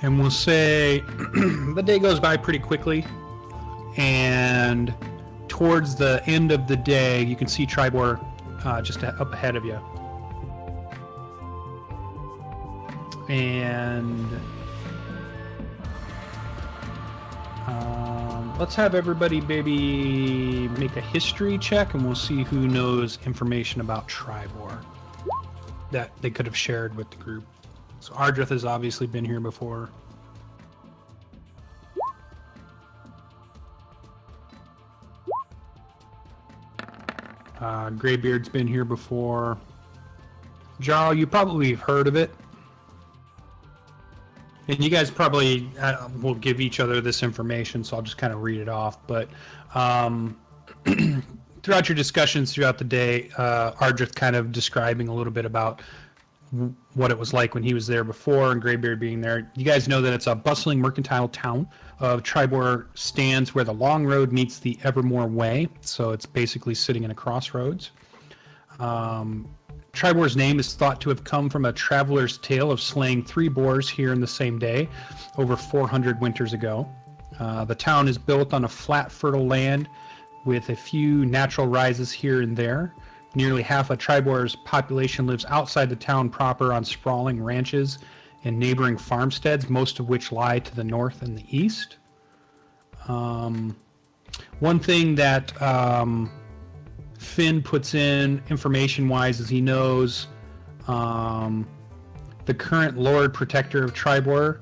And we'll say the day goes by pretty quickly, and towards the end of the day, you can see Triboar just up ahead of you. And let's have everybody maybe make a history check, and we'll see who knows information about Triboar that they could have shared with the group. So Ardreth has obviously been here before. Greybeard's been here before. Jarral, you probably have heard of it. And you guys probably will give each other this information, so I'll just kind of read it off. But throughout your discussions throughout the day, Ardreth kind of describing a little bit about what it was like when he was there before, and Greybeard being there. You guys know that it's a bustling mercantile town of Triboar stands where the long road meets the Evermore Way, so it's basically sitting in a crossroads. Triboar's name is thought to have come from a traveler's tale of slaying 3 boars here in the same day, over 400 winters ago. The town is built on a flat, fertile land with a few natural rises here and there. Nearly half of Triboar's population lives outside the town proper on sprawling ranches and neighboring farmsteads, most of which lie to the north and the east. One thing that Finn puts in information-wise is he knows the current Lord Protector of Triboar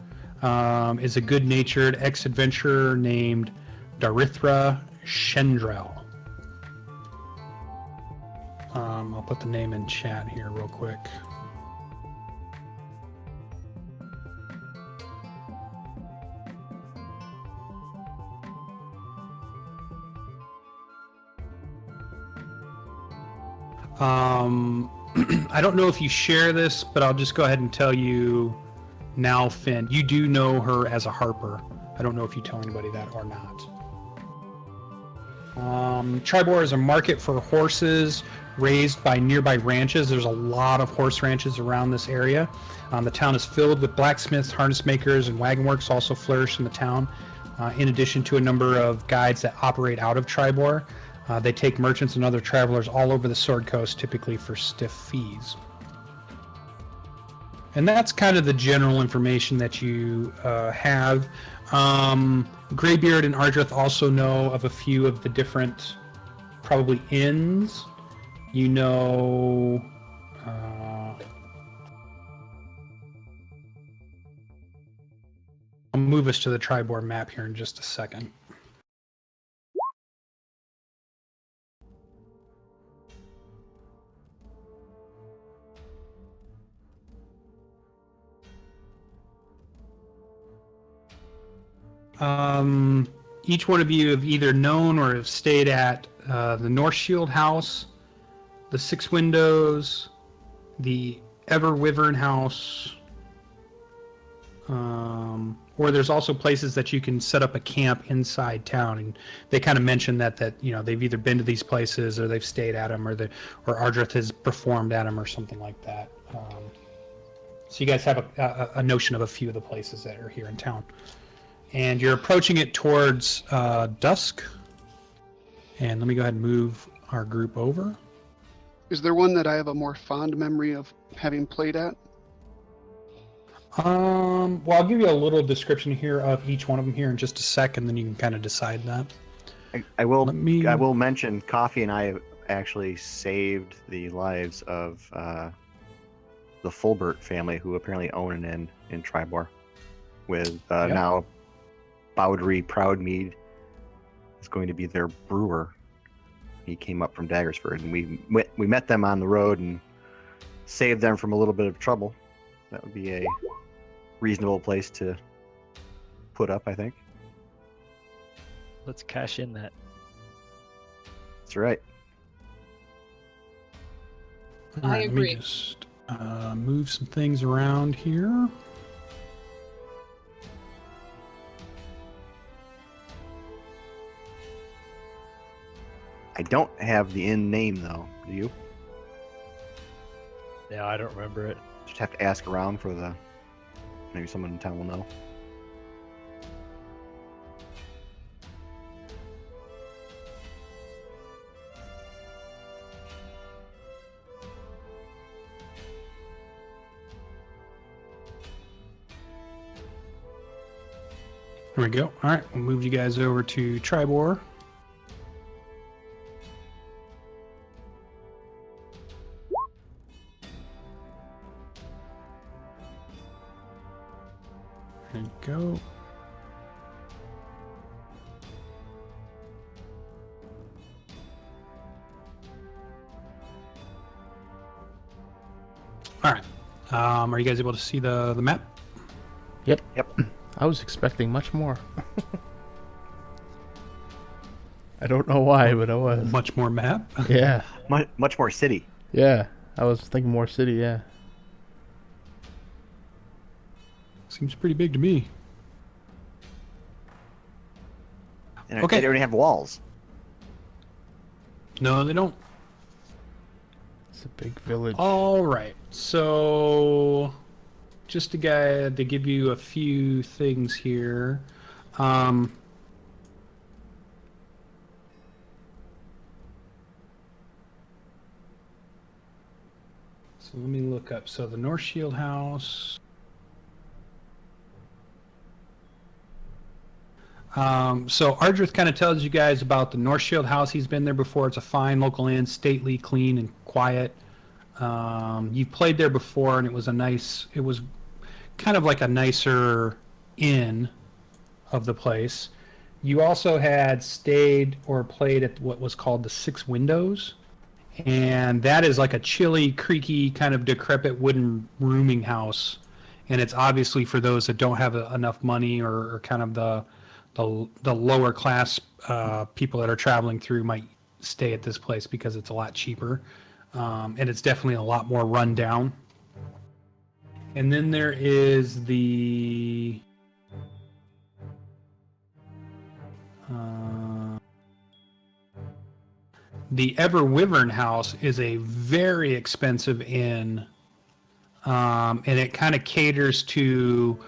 is a good-natured ex-adventurer named Darithra Shendrel. I'll put the name in chat here real quick. I don't know if you share this, but I'll just go ahead and tell you now, Finn. You do know her as a harper. I don't know if you tell anybody that or not. Triboar is a market for horses raised by nearby ranches. There's a lot of horse ranches around this area. The town is filled with blacksmiths, harness makers, and wagon works also flourish in the town, in addition to a number of guides that operate out of Triboar. They take merchants and other travelers all over the Sword Coast, typically for stiff fees. And that's kind of the general information that you have. Greybeard and Ardreth also know of a few of the different, probably inns. You know, I'll move us to the Triboar map here in just a second. Each one of you have either known or have stayed at the North Shield House, the Six Windows, the Ever Wyvern House, or there's also places that you can set up a camp inside town, and they kind of mention that you know they've either been to these places or they've stayed at them, or Ardreth has performed at them or something like that. So you guys have a notion of a few of the places that are here in town. And you're approaching it towards dusk. And let me go ahead and move our group over. Is there one that I have a more fond memory of having played at? Well, I'll give you a little description here of each one of them here in just a sec, and then you can kind of decide that. I will mention Coffee and I actually saved the lives of the Fulbert family, who apparently own an inn in Triboar, with now Bowdery Proudmead is going to be their brewer. He came up from Daggersford, and we met them on the road and saved them from a little bit of trouble. That would be a reasonable place to put up, I think. Let's cash in that. That's right. I agree. Let me just move some things around here. I don't have the inn name, though. Do you? Yeah, I don't remember it. Just have to ask around for the Maybe someone in town will know. There we go. All right, we'll move you guys over to Triboar. There you go. All right. Are you guys able to see the map? Yep. Yep. I was expecting much more. I don't know why, but I was. Much more map. Yeah. Much more city. Yeah. I was thinking more city, yeah. Seems pretty big to me. And Okay. they already have walls. No, they don't. It's a big village. All right. So, just to give you a few things here. So let me look up. So the North Shield House. So Ardreth kind of tells you guys about the North Shield House. He's been there before. It's a fine local inn, stately, clean, and quiet. You've played there before, and it was kind of like a nicer inn of the place. You also had stayed or played at what was called the Six Windows, and that is like a chilly, creaky, kind of decrepit wooden rooming house, and it's obviously for those that don't have enough money or kind of the lower class people that are traveling through might stay at this place because it's a lot cheaper, and it's definitely a lot more run down. And then there is the Ever Wyvern House is a very expensive inn, and it kind of caters to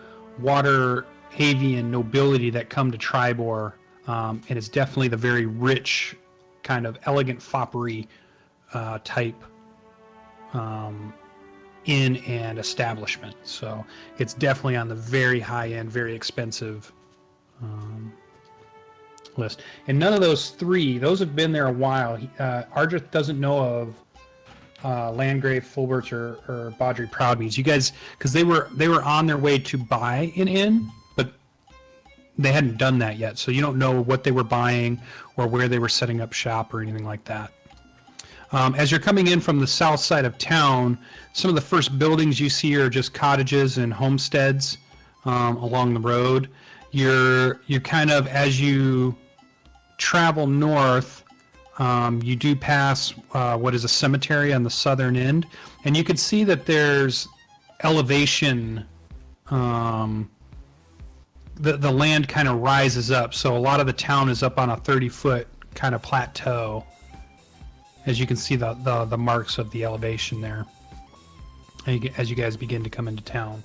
Waterhavian nobility that come to Triboar, and it's definitely the very rich, kind of elegant foppery type inn and establishment. So it's definitely on the very high end, very expensive list. And none of those three, those have been there a while. Ardreth doesn't know of Landgrave, Fulbert, or Baudry Proudmeads. You guys, because they were on their way to buy an inn, but they hadn't done that yet. So you don't know what they were buying or where they were setting up shop or anything like that. As you're coming in from the south side of town, some of the first buildings you see are just cottages and homesteads along the road. You're kind of, as you travel north, you do pass what is a cemetery on the southern end, and you can see that there's elevation. The land kind of rises up, so a lot of the town is up on a 30-foot kind of plateau. As you can see the marks of the elevation there as you guys begin to come into town.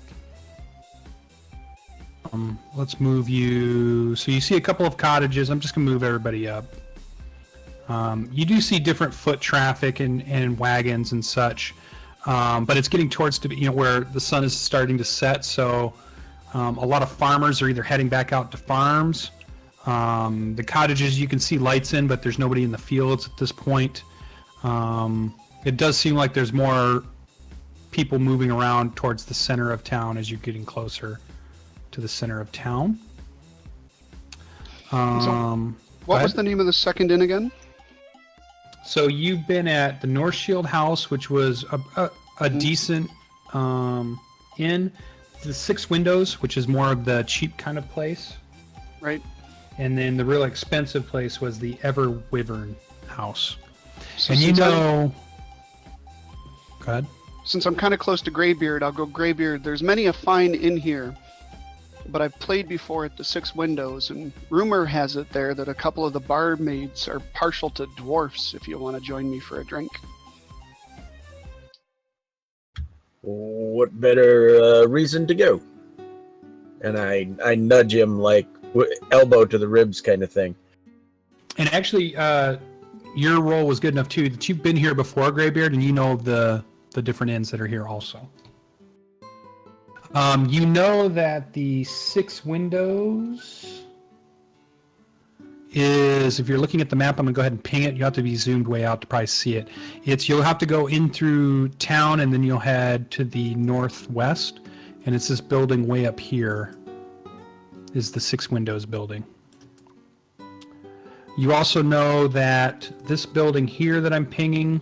Let's move you. So you see a couple of cottages. I'm just going to move everybody up. You do see different foot traffic and wagons and such, but it's getting towards where the sun is starting to set. So a lot of farmers are either heading back out to farms. The cottages you can see lights in, but there's nobody in the fields at this point. It does seem like there's more people moving around towards the center of town as you're getting closer to the center of town. What was the name of the second inn again? So you've been at the North Shield House, which was a decent inn. The Six Windows, which is more of the cheap kind of place. Right. And then the real expensive place was the Ever Wyvern House. So And go ahead. Since I'm kind of close to Greybeard, I'll go Greybeard. There's many a fine inn here, but I've played before at the Six Windows, and rumor has it there that a couple of the barmaids are partial to dwarfs, if you want to join me for a drink. What better reason to go? and I nudge him like elbow to the ribs kind of thing. And actually, your role was good enough too that you've been here before, Greybeard, and you know the different inns that are here also. You know that the 6 windows is, if you're looking at the map, I'm gonna go ahead and ping it. You have to be zoomed way out to probably see it. You'll have to go in through town, and then you'll head to the northwest, and it's this building way up here is the 6 windows building. You also know that this building here that I'm pinging,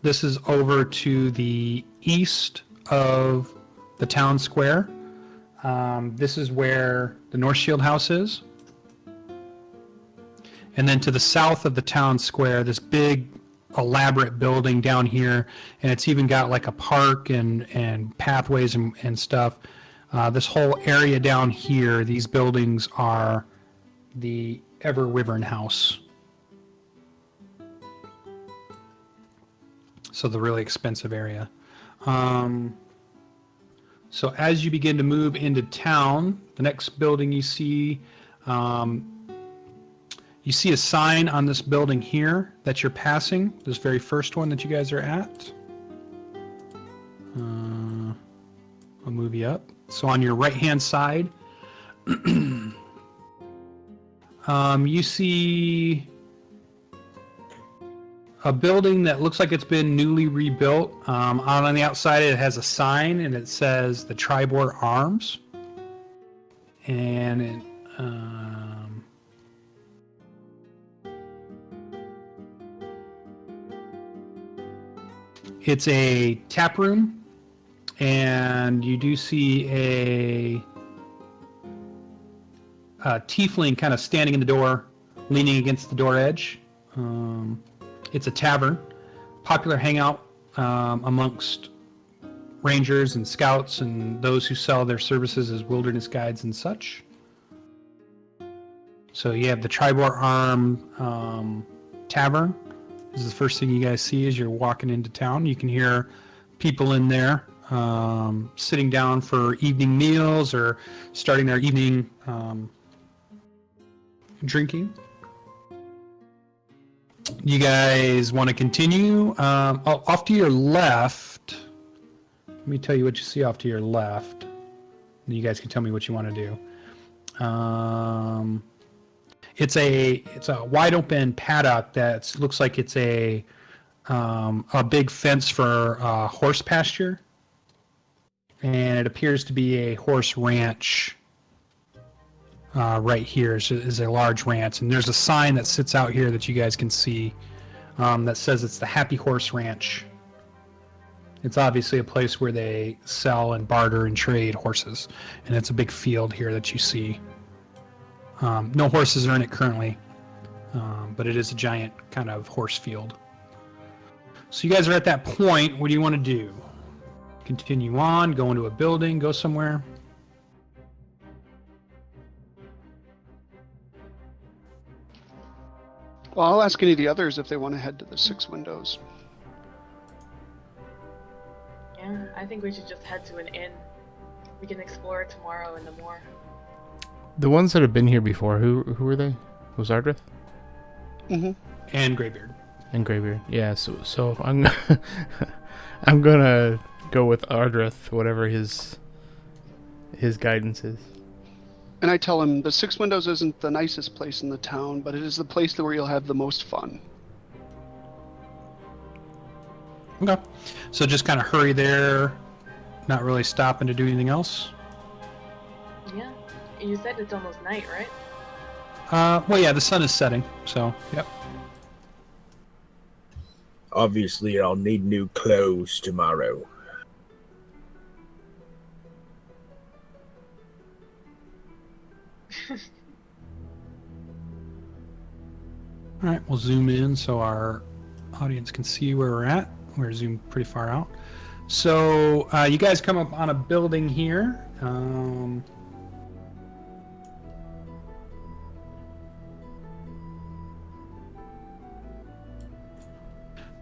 this is over to the east of the town square. This is where the North Shield House is. And then to the south of the town square, this big elaborate building down here, and it's even got like a park and pathways and stuff. This whole area down here, these buildings are the Everwyvern House. So the really expensive area. So as you begin to move into town, the next building you see a sign on this building here that you're passing, this very first one that you guys are at. I'll move you up. So on your right-hand side, you see a building that looks like it's been newly rebuilt. On the outside, it has a sign, and it says the Triboar Arms. And it, it's a tap room, and you do see a tiefling kind of standing in the door, leaning against the door edge. It's a tavern, popular hangout amongst rangers and scouts and those who sell their services as wilderness guides and such. So you have the Triboar Arm Tavern. This is the first thing you guys see as you're walking into town. You can hear people in there sitting down for evening meals or starting their evening drinking. You guys want to continue? Off to your left, let me tell you what you see off to your left. You guys can tell me what you want to do. It's a wide open paddock that looks like it's a big fence for horse pasture, and it appears to be a horse ranch. Right here is a large ranch, and there's a sign that sits out here that you guys can see that says it's the Happy Horse Ranch. It's obviously a place where they sell and barter and trade horses, and it's a big field here that you see. No horses are in it currently, but it is a giant kind of horse field. So you guys are at that point. What do you want to do? Continue on, go into a building, go somewhere? Well, I'll ask any of the others if they want to head to the 6 windows. Yeah, I think we should just head to an inn. We can explore it tomorrow in the moor. The ones that have been here before, who were they? Was Ardreth? Mm-hmm. And Greybeard. And Greybeard. Yeah, so I'm I'm gonna go with Ardreth, whatever his guidance is. And I tell him the 6 windows isn't the nicest place in the town, but it is the place where you'll have the most fun. Okay. So just kind of hurry there, not really stopping to do anything else? Yeah. You said it's almost night, right? Well, yeah, the sun is setting, so, yep. Obviously, I'll need new clothes tomorrow. All right, we'll zoom in so our audience can see where we're at. We're zoomed pretty far out. So you guys come up on a building here.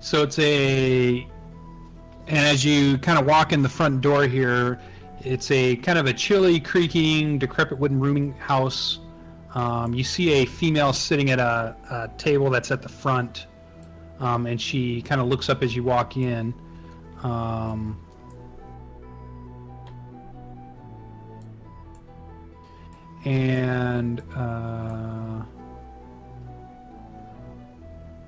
So it's and as you kind of walk in the front door here, It's a kind of a chilly, creaking, decrepit wooden rooming house. You see a female sitting at a table that's at the front, and she kind of looks up as you walk in.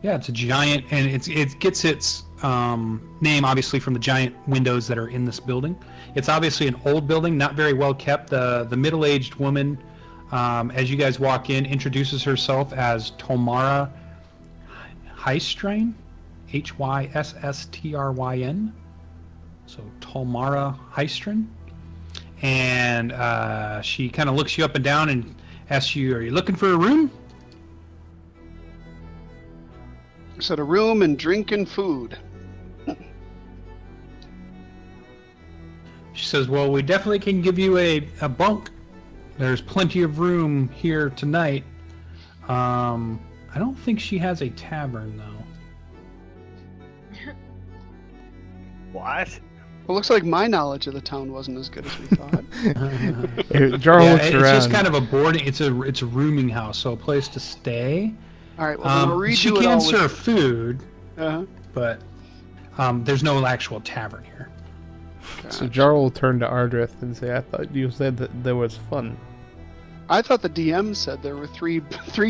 Yeah, it's a giant, and it gets its name obviously from the giant windows that are in this building. It's obviously an old building, not very well kept. The middle-aged woman, as you guys walk in, introduces herself as Tomara Hystryn, Hysstryn. So Tomara Hystryn. And she kind of looks you up and down and asks you, "Are you looking for a room?" I said a room and drink and food. She says, "Well, we definitely can give you a bunk. There's plenty of room here tonight." I don't think she has a tavern, though. What? Well, looks like my knowledge of the town wasn't as good as we thought. Jarral looks it's around. just kind of a boarding. It's a rooming house, so a place to stay. All right, well, then I'll redo she it can all serve food, Uh-huh. but there's no actual tavern here. So Jarral will turn to Ardreth and say, "I thought you said that there was fun." I thought the DM said there were three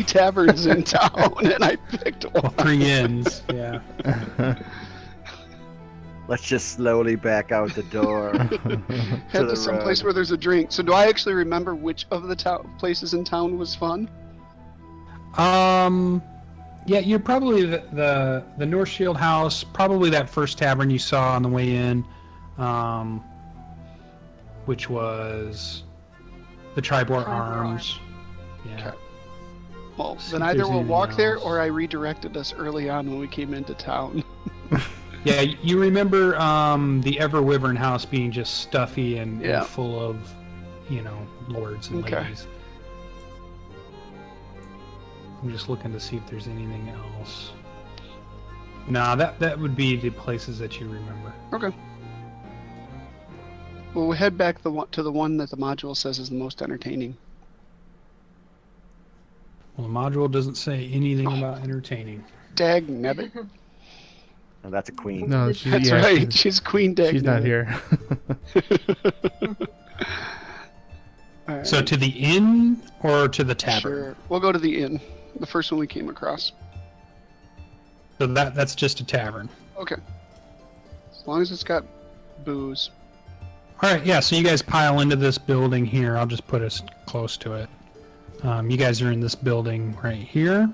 taverns in town, and I picked one. Well, 3 inns, yeah. Let's just slowly back out the door. Head to some place where there's a drink. So do I actually remember which of the places in town was fun? Yeah, you're probably the North Shield House, probably that first tavern you saw on the way in, which was the Triboar Arms. Yeah. Okay. Well, See then if either there's we'll anything walk there, else. or I redirected us early on when we came into town. Yeah, you remember the Everwyvern House being just stuffy and full of, lords and Okay. ladies. I'm just looking to see if there's anything else. Nah, that would be the places that you remember. Okay. Well, we'll head back to the one that the module says is the most entertaining. Well, the module doesn't say anything about entertaining. Dag nabbit. No, that's a queen. No, That's right. She's Queen Dag. She's not here. All right. So to the inn or to the tavern? Sure. We'll go to the inn. The first one we came across. So that's just a tavern. Okay. As long as it's got booze. All right, yeah. So you guys pile into this building here. I'll just put us close to it. You guys are in this building right here.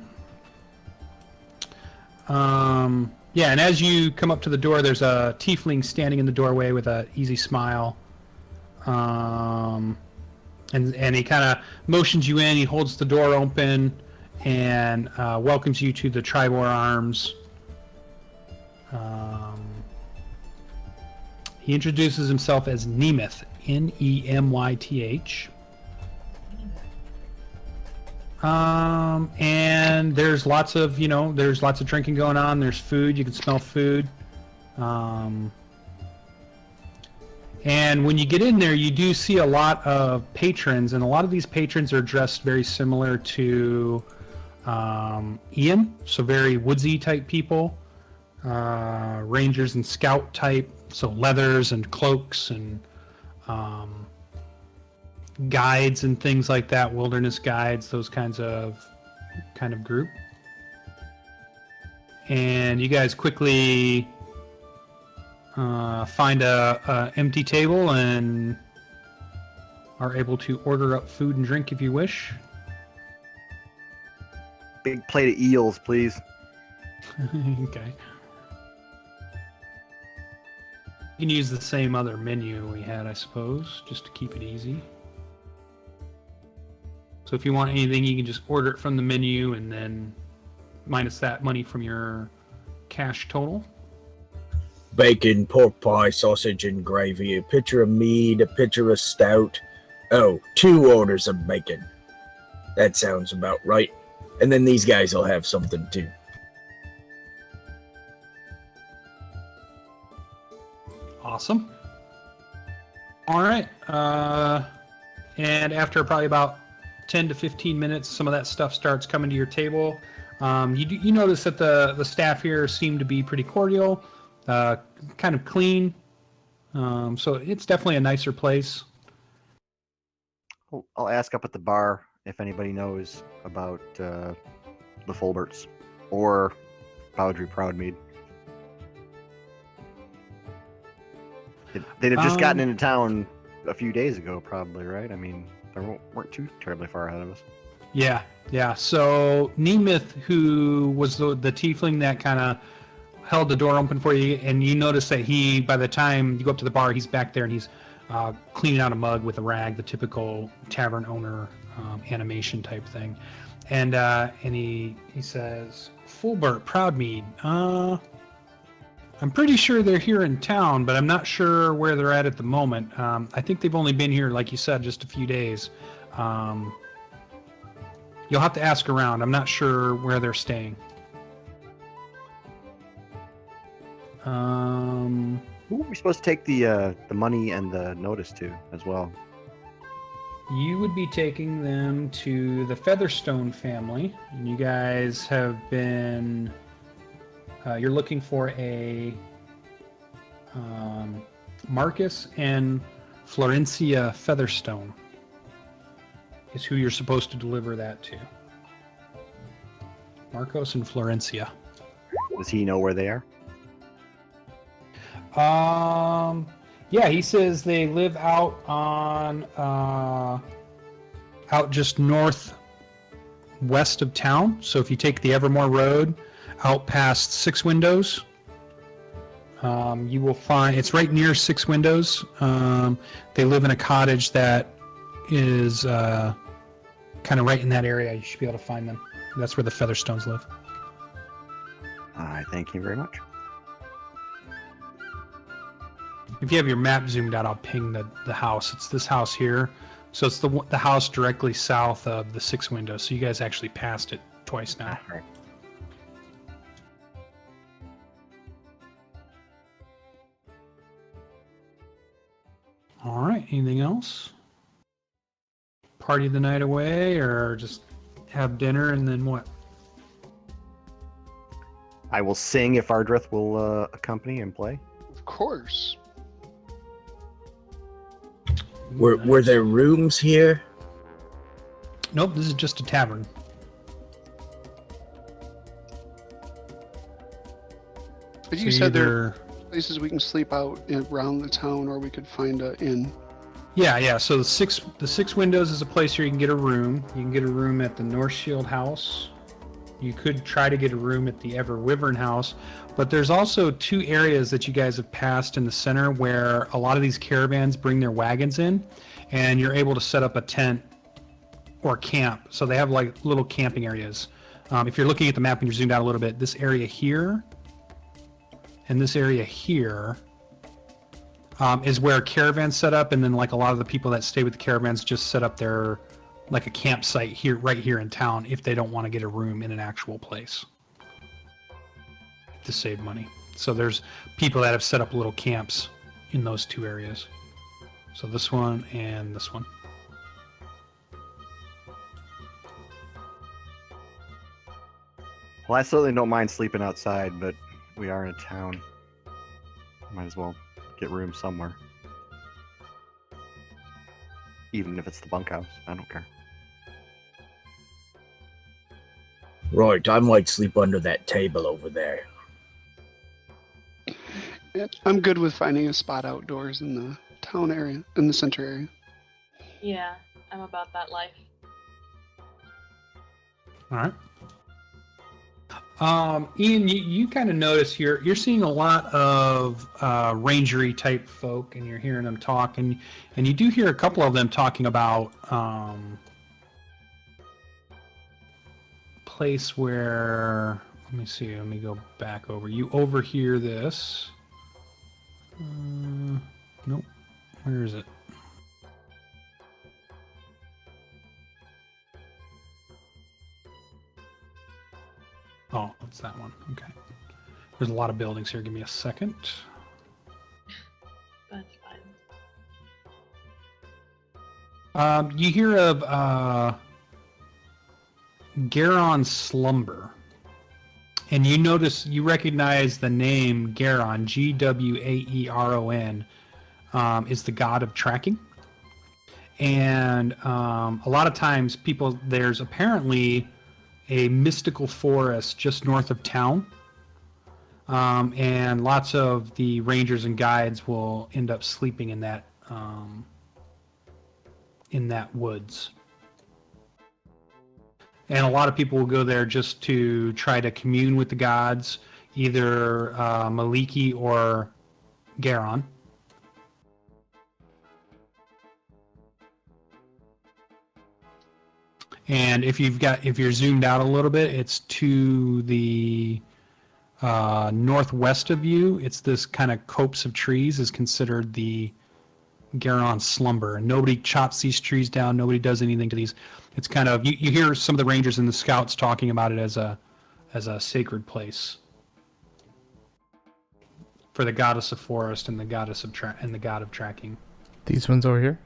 Yeah, and as you come up to the door, there's a tiefling standing in the doorway with an easy smile. And he kind of motions you in. He holds the door open and welcomes you to the Triboar Arms. He introduces himself as Nemyth, Nemyth. And there's lots of drinking going on. There's food. You can smell food. And when you get in there, you do see a lot of patrons, and a lot of these patrons are dressed very similar to Ian, so very woodsy type people, rangers and scout type, so leathers and cloaks and guides and things like that, wilderness guides, those kind of group. And you guys quickly find a empty table and are able to order up food and drink if you wish. Big plate of eels, please. Okay. You can use the same other menu we had, I suppose, just to keep it easy. So if you want anything, you can just order it from the menu and then minus that money from your cash total. Bacon, pork pie, sausage, and gravy. A pitcher of mead, a pitcher of stout. Oh, 2 orders of bacon. That sounds about right. And then these guys will have something too. Awesome. All right. And after probably about 10 to 15 minutes, some of that stuff starts coming to your table. You notice that the staff here seem to be pretty cordial, kind of clean. So it's definitely a nicer place. I'll ask up at the bar if anybody knows about the Fulberts or Bowdry Proudmead. They'd have just gotten into town a few days ago, probably, right? I mean, they weren't too terribly far ahead of us. Yeah. So Nemeth, who was the tiefling that kind of held the door open for you, and you notice that by the time you go up to the bar, he's back there and he's cleaning out a mug with a rag, the typical tavern owner animation type thing. And he says, Fulbert, Proudmead, I'm pretty sure they're here in town, but I'm not sure where they're at the moment. I think they've only been here, like you said, just a few days. You'll have to ask around. I'm not sure where they're staying. Who are we supposed to take the money and the notice to as well? You would be taking them to the Featherstone family. And you guys have been... you're looking for a Marcus and Florencia Featherstone is who you're supposed to deliver that to. Marcos and Florencia. Does he know where they are? Yeah, he says they live out on out just northwest of town. So if you take the Evermore Road out past Six Windows, you will find it's right near Six Windows. They live in a cottage that is kind of right in that area. You should be able to find them. That's where the Featherstones live. I thank you very much. If you have your map zoomed out, I'll ping the house. It's this house here. So it's the house directly south of the Six Windows. So you guys actually passed it twice now. Right. All right. Anything else? Party the night away, or just have dinner and then what? I will sing if Ardreth will accompany and play. Of course. Were there rooms here? Nope, this is just a tavern. But you said there are places we can sleep out around the town, or we could find an inn. Yeah. So the six Windows is a place where you can get a room. You can get a room at the North Shield House. You could try to get a room at the Ever Wyvern House, but there's also two areas that you guys have passed in the center where a lot of these caravans bring their wagons in, and you're able to set up a tent or camp. So they have like little camping areas. If you're looking at the map and you're zoomed out a little bit, this area here and this area here is where caravans set up, and then like a lot of the people that stay with the caravans just set up their like a campsite here, right here in town, if they don't want to get a room in an actual place to save money. So there's people that have set up little camps in those two areas. So this one and this one. Well, I certainly don't mind sleeping outside, but we are in a town. Might as well get room somewhere. Even if it's the bunkhouse, I don't care. Right, I might sleep under that table over there. Yeah, I'm good with finding a spot outdoors in the town area, in the center area. Yeah, I'm about that life. All right. Ian, you kind of notice you're seeing a lot of rangery type folk, and you're hearing them talk, and you do hear a couple of them talking about place where, let me go back over. You overhear this. Nope. Where is it? Oh, it's that one. Okay. There's a lot of buildings here. Give me a second. That's fine. You hear of Garon Slumber, and you recognize the name Garon, Gwaeron, is the god of tracking. And a lot of times there's apparently a mystical forest just north of town. And lots of the rangers and guides will end up sleeping in that woods. And a lot of people will go there just to try to commune with the gods, either Maliki or Garon. And if you're zoomed out a little bit, it's to the northwest of you. It's this kind of copse of trees is considered the Garon Slumber, and nobody chops these trees down. Nobody does anything to these. It's kind of you hear some of the rangers and the scouts talking about it as a sacred place for the goddess of forest and the goddess of and the god of tracking. These ones over here?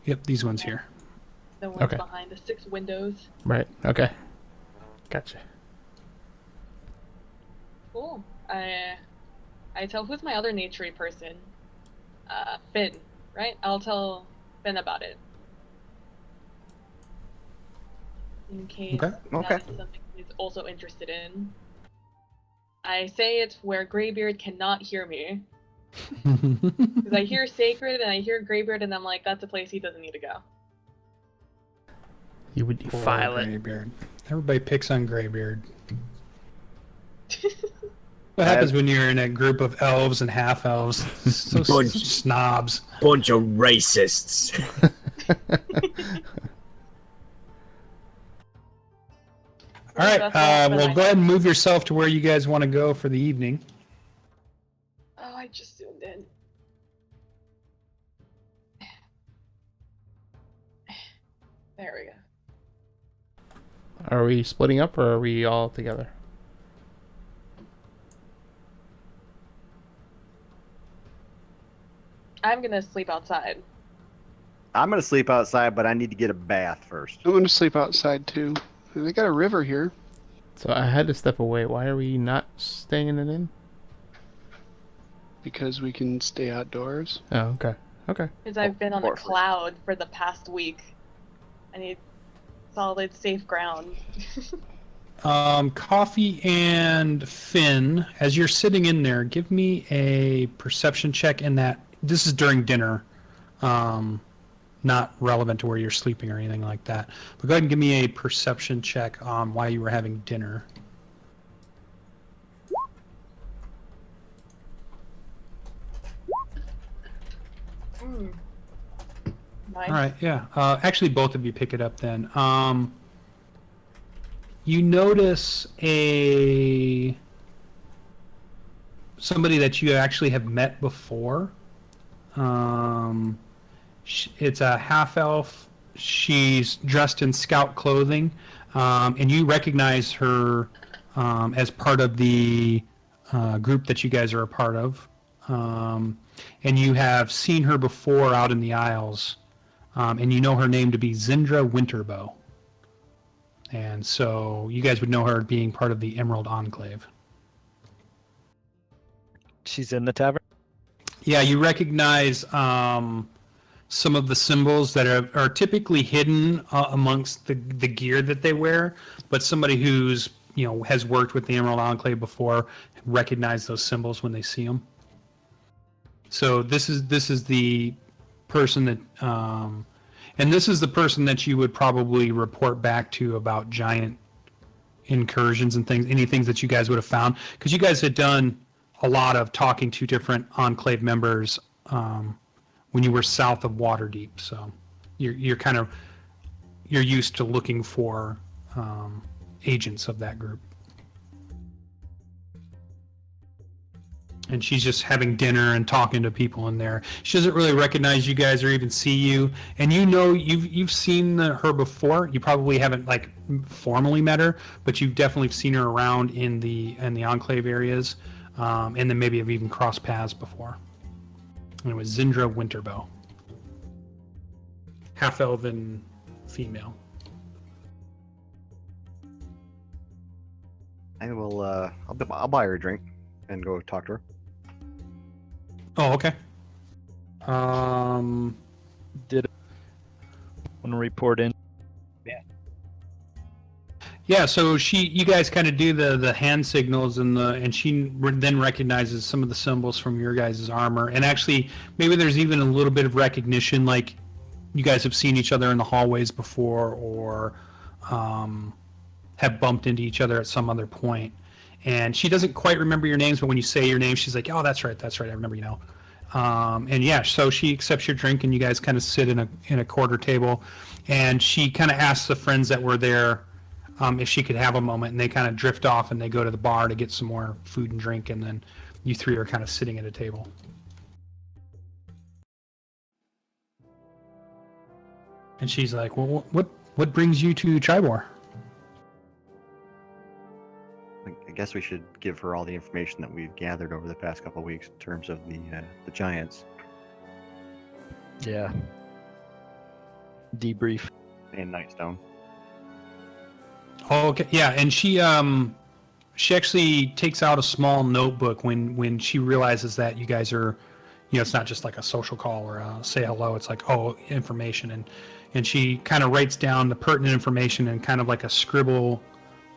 Yep, these ones here. The ones Okay. behind the 6 windows. Right. Okay. Gotcha. Cool. I tell who's my other naturey person? Finn, right? I'll tell Finn about it. In case Okay. that's something he's also interested in. I say it where Greybeard cannot hear me. Because I hear Sacred and I hear Greybeard and I'm like, that's a place he doesn't need to go. You would defile it. Greybeard. Everybody picks on Greybeard. What happens when you're in a group of elves and half elves? So snobs. Bunch of racists. All right, well, go ahead and move yourself to where you guys want to go for the evening. Oh, I just zoomed in. There we go. Are we splitting up or are we all together? I'm gonna sleep outside. I'm gonna sleep outside, but I need to get a bath first. I'm going to sleep outside too. They got a river here. So I had to step away. Why are we not staying in an inn? Because we can stay outdoors. Oh, okay. Okay. Because I've been on a Or- cloud for the past week. I need solid, safe ground. Coffee and Finn, as you're sitting in there, give me a perception check in that. This is during dinner, not relevant to where you're sleeping or anything like that. But go ahead and give me a perception check on why you were having dinner. Nice. All right, yeah. Actually, both of you pick it up then. You notice somebody that you actually have met before. It's a half elf. She's dressed in scout clothing, and you recognize her as part of the group that you guys are a part of. And you have seen her before out in the Isles. And you know her name to be Zindra Winterbow. And so you guys would know her being part of the Emerald Enclave. She's in the tavern? Yeah, you recognize some of the symbols that are typically hidden amongst the gear that they wear, but somebody who's has worked with the Emerald Enclave before recognize those symbols when they see them. So this is the person that and this is the person that you would probably report back to about giant incursions and things, any things that you guys would have found, because you guys had done a lot of talking to different Enclave members when you were south of Waterdeep. So you're used to looking for agents of that group. And she's just having dinner and talking to people in there. She doesn't really recognize you guys or even see you. And you've seen her before. You probably haven't formally met her, but you've definitely seen her around in the Enclave areas, and then maybe have even crossed paths before. And it was Zindra Winterbow. half-elven female. I will. I'll buy her a drink and go talk to her. Oh, okay. Did want to report in? Yeah, so you guys kind of do the hand signals and she then recognizes some of the symbols from your guys' armor, and actually maybe there's even a little bit of recognition, like you guys have seen each other in the hallways before, or have bumped into each other at some other point. And she doesn't quite remember your names, but when you say your name, she's like, "Oh, that's right, I remember you now." And yeah, so she accepts your drink, and you guys kind of sit in a quarter table, and she kind of asks the friends that were there if she could have a moment, and they kind of drift off and they go to the bar to get some more food and drink, and then you three are kind of sitting at a table. And she's like, "Well, what brings you to Triboar?" I guess we should give her all the information that we've gathered over the past couple of weeks in terms of the giants. Yeah. Debrief. And Nightstone. Oh, okay. Yeah, and she actually takes out a small notebook when she realizes that you guys are, it's not just like a social call or a say hello. It's like, oh, information, and she kind of writes down the pertinent information in kind of like a scribble.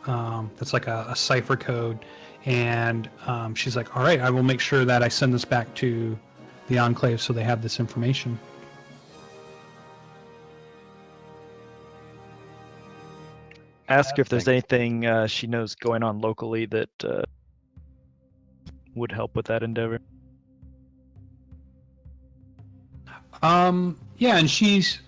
That's like a cipher code, and she's like, "All right, I will make sure that I send this back to the Enclave so they have this information." Ask if there's anything she knows going on locally that would help with that endeavor. Yeah, and she's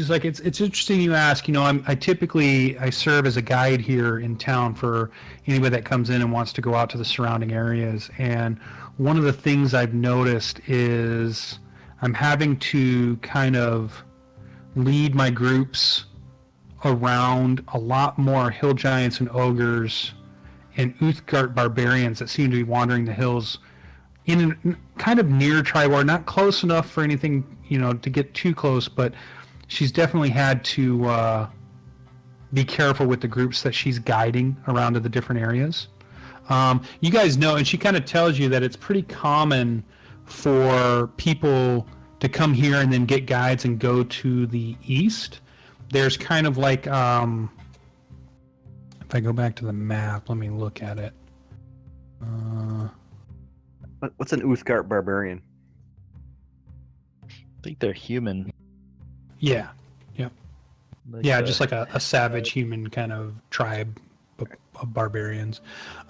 like, it's interesting you ask. I typically serve as a guide here in town for anybody that comes in and wants to go out to the surrounding areas. And one of the things I've noticed is I'm having to kind of lead my groups around a lot more hill giants and ogres and Uthgard barbarians that seem to be wandering the hills in kind of near Triboar, not close enough for anything, to get too close, but she's definitely had to be careful with the groups that she's guiding around to the different areas. You guys know, and she kind of tells you that it's pretty common for people to come here and then get guides and go to the east. There's kind of like, if I go back to the map, let me look at it. What's an Uthgard barbarian? I think they're human. Yeah. Like, Yeah, just like a savage human kind of tribe of barbarians.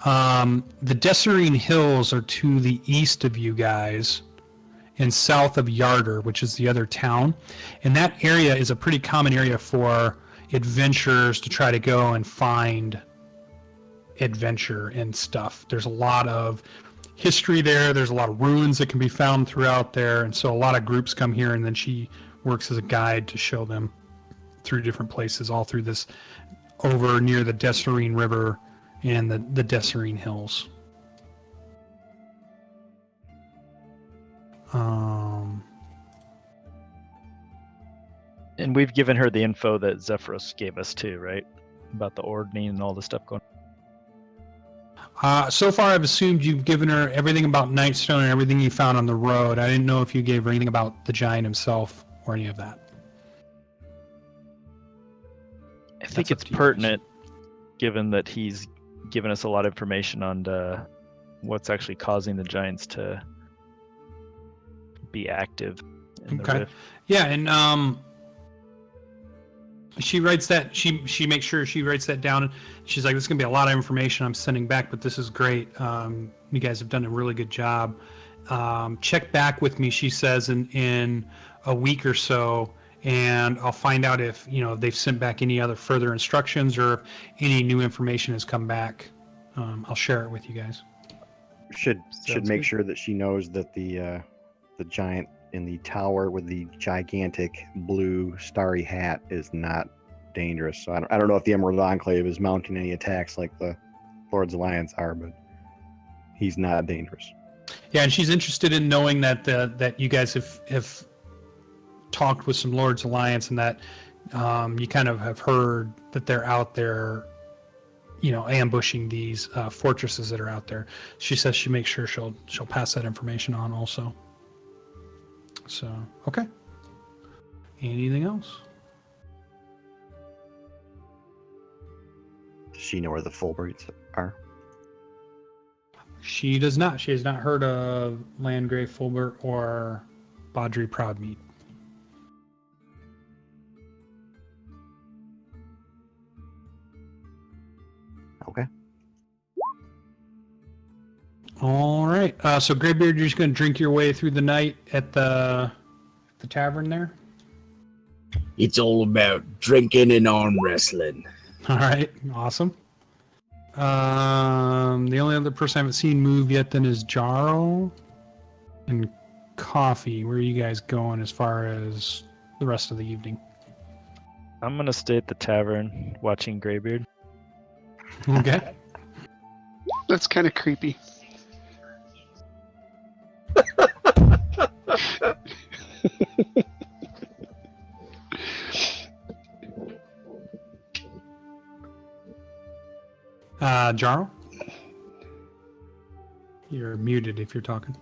The Desserine Hills are to the east of you guys and south of Yarder, which is the other town. And that area is a pretty common area for adventurers to try to go and find adventure and stuff. There's a lot of history there. There's a lot of ruins that can be found throughout there. And so a lot of groups come here, and then she works as a guide to show them through different places, all through this, over near the Desserine River and the Desserine Hills. And we've given her the info that Zephyros gave us too, right? About the Ordning and all the stuff going on. So far, I've assumed you've given her everything about Nightstone and everything you found on the road. I didn't know if you gave her anything about the giant himself or any of that. I think it's pertinent, given that he's given us a lot of information on what's actually causing the giants to be active in the rift. Yeah, and she writes that, she makes sure she writes that down. She's like, "This is gonna be a lot of information I'm sending back, but this is great. You guys have done a really good job. Check back with me," she says, in a week or so, and I'll find out if they've sent back any other further instructions or if any new information has come back. I'll share it with you guys. Should make good. sure that she knows that the giant in the tower with the gigantic blue starry hat is not dangerous. So I don't know if the Emerald Enclave is mounting any attacks like the Lord's Alliance are, but he's not dangerous. Yeah, and she's interested in knowing that that you guys have talked with some Lords Alliance, and that you kind of have heard that they're out there, ambushing these fortresses that are out there. She says she makes sure she'll pass that information on also. So, okay. Anything else? Does she know where the Fulbrights are? She does not. She has not heard of Landgrave Fulbert or Baudry Proudmead. Okay. All right. So Greybeard, you're just going to drink your way through the night at the tavern there? It's all about drinking and arm wrestling. All right. Awesome. The only other person I haven't seen move yet then is Jarral and Coffee. Where are you guys going as far as the rest of the evening? I'm gonna stay at the tavern watching Greybeard. Okay. That's kind of creepy. Jarral? You're muted if you're talking.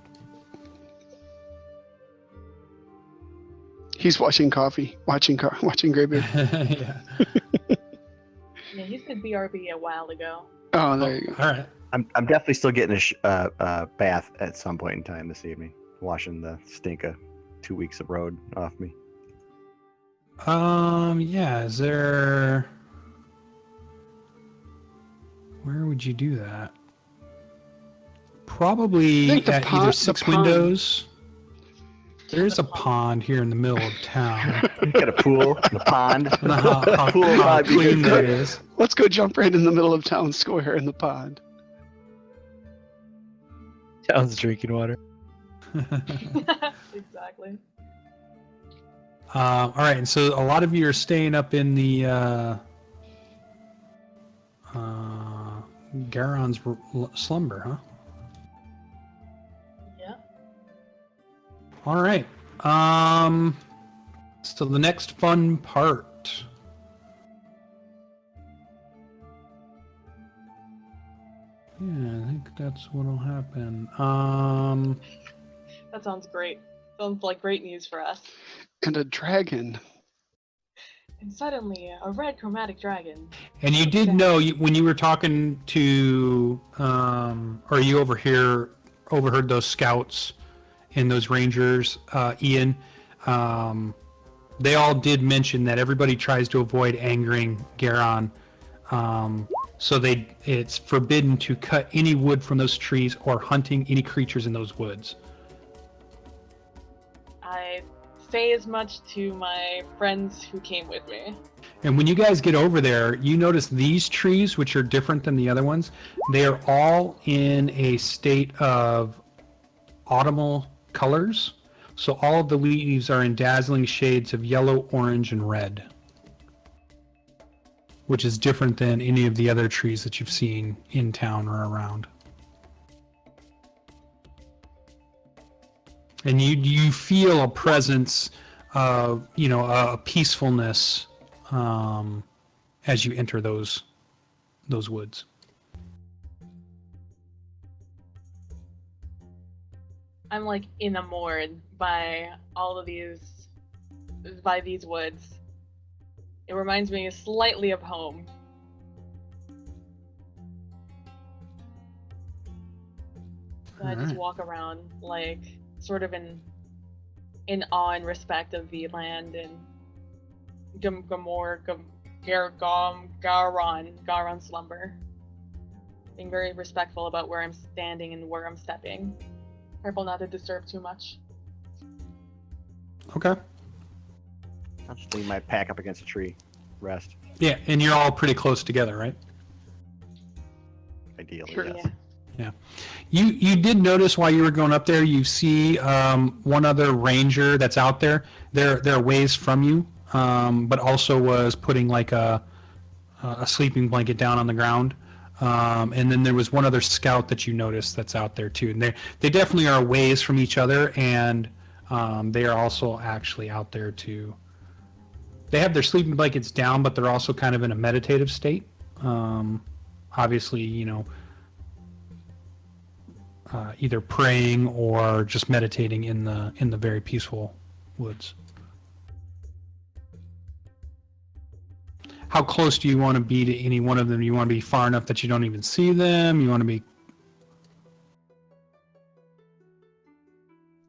He's watching Greybeard. Yeah. Yeah, he said BRB a while ago. Oh, there you go. All right. I'm definitely still getting a bath at some point in time this evening, washing the stink of 2 weeks of road off me. Yeah, is there... Where would you do that? Probably I think the at pond- either the Six pond. Windows. There's a pond here in the middle of town. You got a pool, and a pond. I don't know how Pool might be clean good. that is. Let's go jump right in the middle of town square in the pond. Town's drinking water. Exactly. All right, and so a lot of you are staying up in the Garon's slumber, huh? Yeah. All right. So the next fun part. Yeah, I think that's what'll happen. That sounds great. Sounds like great news for us. And a dragon. And suddenly, a red chromatic dragon. And you did know when you were talking to, or you overheard those scouts and those rangers, Ian. They all did mention that everybody tries to avoid angering Garon. So it's forbidden to cut any wood from those trees or hunting any creatures in those woods. I say as much to my friends who came with me. And when you guys get over there, you notice these trees, which are different than the other ones, they are all in a state of autumnal colors. So all of the leaves are in dazzling shades of yellow, orange, and red, which is different than any of the other trees that you've seen in town or around. And you feel a presence of, a peacefulness as you enter those woods. I'm like enamored by these woods. It reminds me slightly of home. So I just walk around like sort of in awe and respect of the land and Garon's slumber. Being very respectful about where I'm standing and where I'm stepping. Careful not to disturb too much. Okay. I'll just leave my pack up against a tree. Rest. Yeah, and you're all pretty close together, right? Ideally, Sure, yes. yeah. You did notice while you were going up there, you see one other ranger that's out there. They're ways from you, but also was putting like a sleeping blanket down on the ground. And then there was one other scout that you noticed that's out there too. And they definitely are ways from each other, and They are also actually out there to. They have their sleeping blankets down, but they're also kind of in a meditative state. Obviously, either praying or just meditating in the very peaceful woods. How close do you want to be to any one of them? You want to be far enough that you don't even see them? You want to be...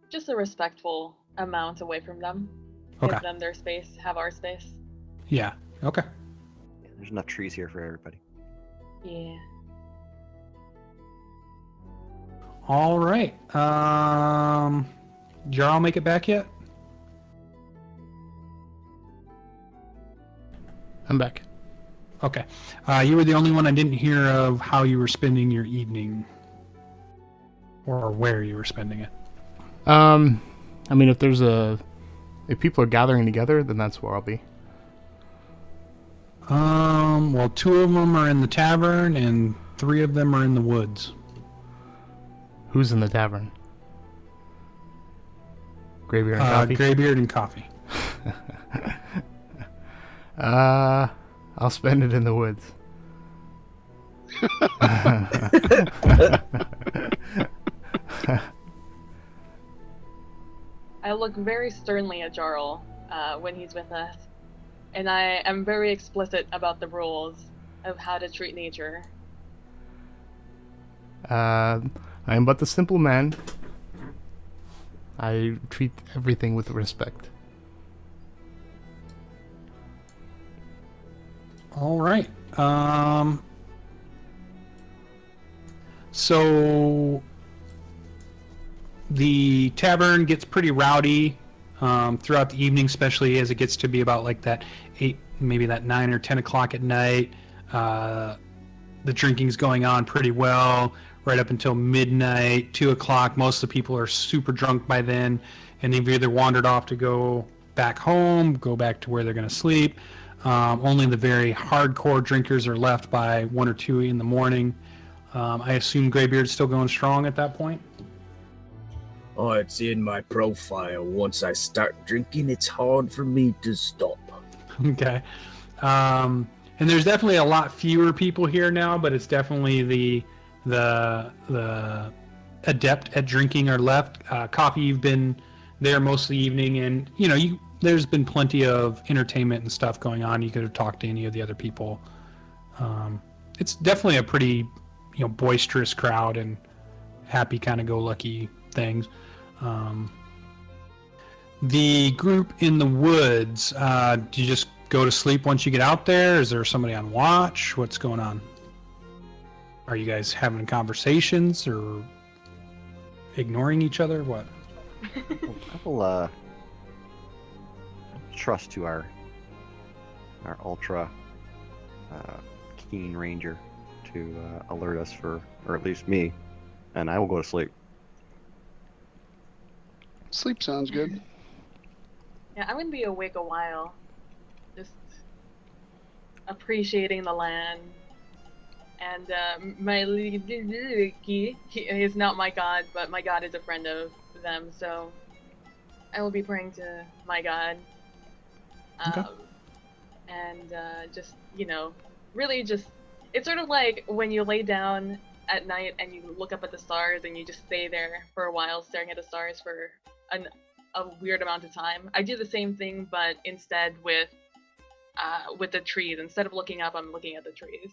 Just a respectful amount away from them. Okay. Give them their space, have our space. Yeah. Okay. Yeah, there's enough trees here for everybody. Yeah. All right. Jarral make it back yet? I'm back. Okay. You were the only one I didn't hear of how you were spending your evening. Or where you were spending it. I mean, if people are gathering together, then that's where I'll be. Well, 2 of them are in the tavern and 3 of them are in the woods. Who's in the tavern? Greybeard and coffee? Greybeard and coffee. I'll spend it in the woods. I look very sternly at Jarral when he's with us, and I am very explicit about the rules of how to treat nature. I am but the simple man. I treat everything with respect. All right. So the tavern gets pretty rowdy throughout the evening, especially as it gets to be about like that 8, maybe that 9 or 10 o'clock at night. The drinking's going on pretty well right up until midnight, 2 o'clock. Most of the people are super drunk by then, and they've either wandered off to go back home, go back to where they're going to sleep. Only the very hardcore drinkers are left by 1 or 2 in the morning. I assume Greybeard's still going strong at that point? Oh, it's in my profile. Once I start drinking, it's hard for me to stop. Okay. And there's definitely a lot fewer people here now, but it's definitely the adept at drinking are left. Coffee, you've been there most of the evening, and there's been plenty of entertainment and stuff going on. You could have talked to any of the other people. It's definitely a pretty boisterous crowd and happy kind of go lucky things. The group in the woods, do you just go to sleep once you get out there? Is there somebody on watch? What's going on? Are you guys having conversations or ignoring each other? What? I will trust to our ultra keen ranger to alert us or at least me, and I will go to sleep. Sleep sounds good. Yeah, I'm gonna be awake a while, just appreciating the land. And my he is not my god, but my god is a friend of them, so I will be praying to my god. Okay. And just really just, it's sort of like when you lay down at night and you look up at the stars and you just stay there for a while staring at the stars for a weird amount of time. I do the same thing, but instead with the trees. Instead of looking up, I'm looking at the trees.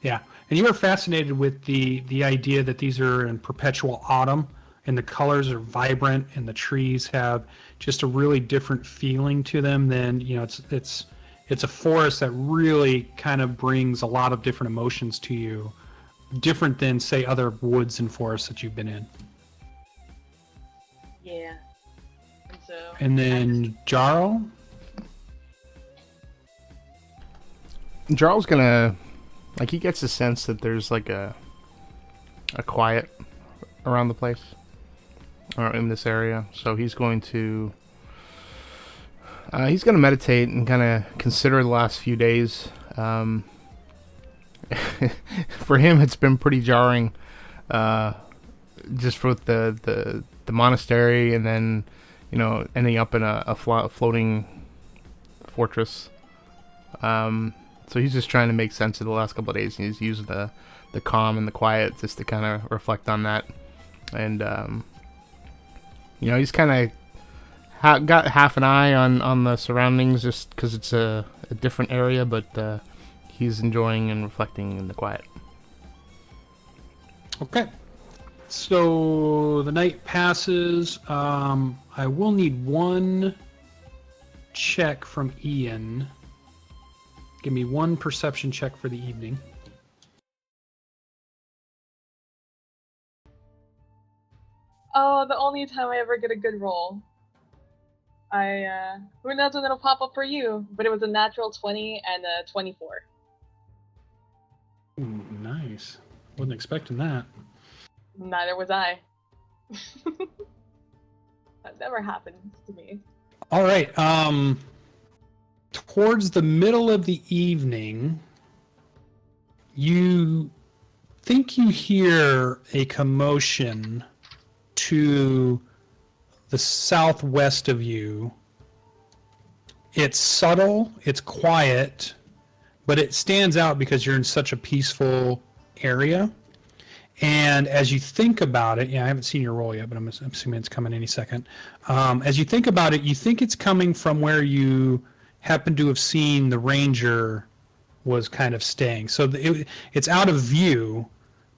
Yeah, and you are fascinated with the idea that these are in perpetual autumn, and the colors are vibrant, and the trees have just a really different feeling to them than it's a forest that really kind of brings a lot of different emotions to you, different than say other woods and forests that you've been in. Yeah. And then Jarral? Jarl's gonna, he gets a sense that there's a quiet around the place, or in this area, so he's going to meditate and kind of consider the last few days. For him, it's been pretty jarring, just for the monastery, and then ending up in a floating fortress. So he's just trying to make sense of the last couple of days, and he's using the calm and the quiet just to kind of reflect on that. And he's kind of got half an eye on the surroundings just because it's a different area, but he's enjoying and reflecting in the quiet. Okay. So the night passes. I will need one check from Ian. Give me one perception check for the evening. Oh, the only time I ever get a good roll. Who knows when it'll pop up for you? But it was a natural 20 and a 24. Ooh, nice. Wasn't expecting that. Neither was I. That never happens to me. All right. Towards the middle of the evening, you think you hear a commotion to the southwest of you. It's subtle, it's quiet, but it stands out because you're in such a peaceful area. And as you think about it, I haven't seen your roll yet, but I'm assuming it's coming any second. As you think about it, you think it's coming from where you happen to have seen the ranger was kind of staying. So it's out of view,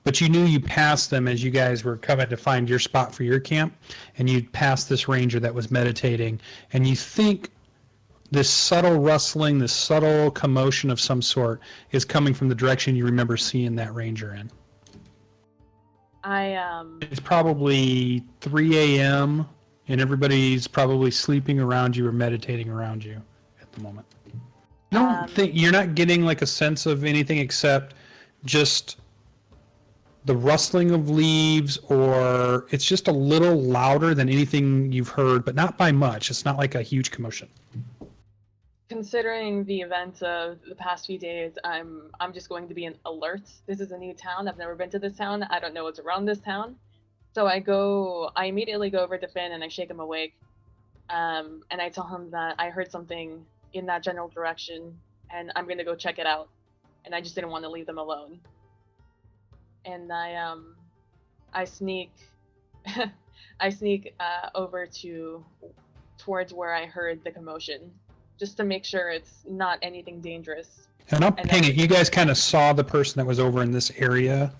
but you knew you passed them as you guys were coming to find your spot for your camp, and you passed this ranger that was meditating, and you think this subtle rustling, this subtle commotion of some sort is coming from the direction you remember seeing that ranger in. It's probably 3 a.m. and everybody's probably sleeping around you or meditating around you at the moment. I don't think you're not getting like a sense of anything except just the rustling of leaves, or it's just a little louder than anything you've heard, but not by much. It's not like a huge commotion. Considering the events of the past few days, I'm just going to be an alert. This is a new town. I've never been to this town. I don't know what's around this town. So I immediately go over to Finn and I shake him awake. And I tell him that I heard something in that general direction and I'm going to go check it out. And I just didn't want to leave them alone. And I sneak over towards where I heard the commotion, just to make sure it's not anything dangerous. And I'll ping it. You guys kind of saw the person that was over in this area,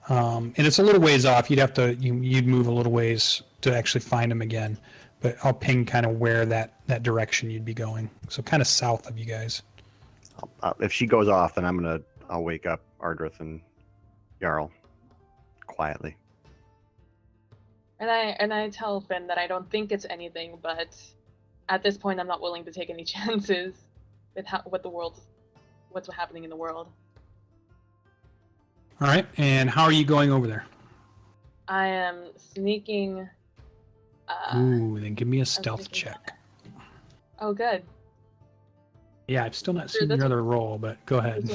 and it's a little ways off. You'd move a little ways to actually find him again. But I'll ping kind of where that direction you'd be going. So kind of south of you guys. If she goes off, then I'll wake up Ardreth and Jarral quietly. And I tell Finn that I don't think it's anything, but at this point I'm not willing to take any chances with what's happening in the world. All right, and how are you going over there? I am sneaking. Ooh, then give me a stealth check. Oh, good. Yeah, I've still not seen your other roll, but go ahead.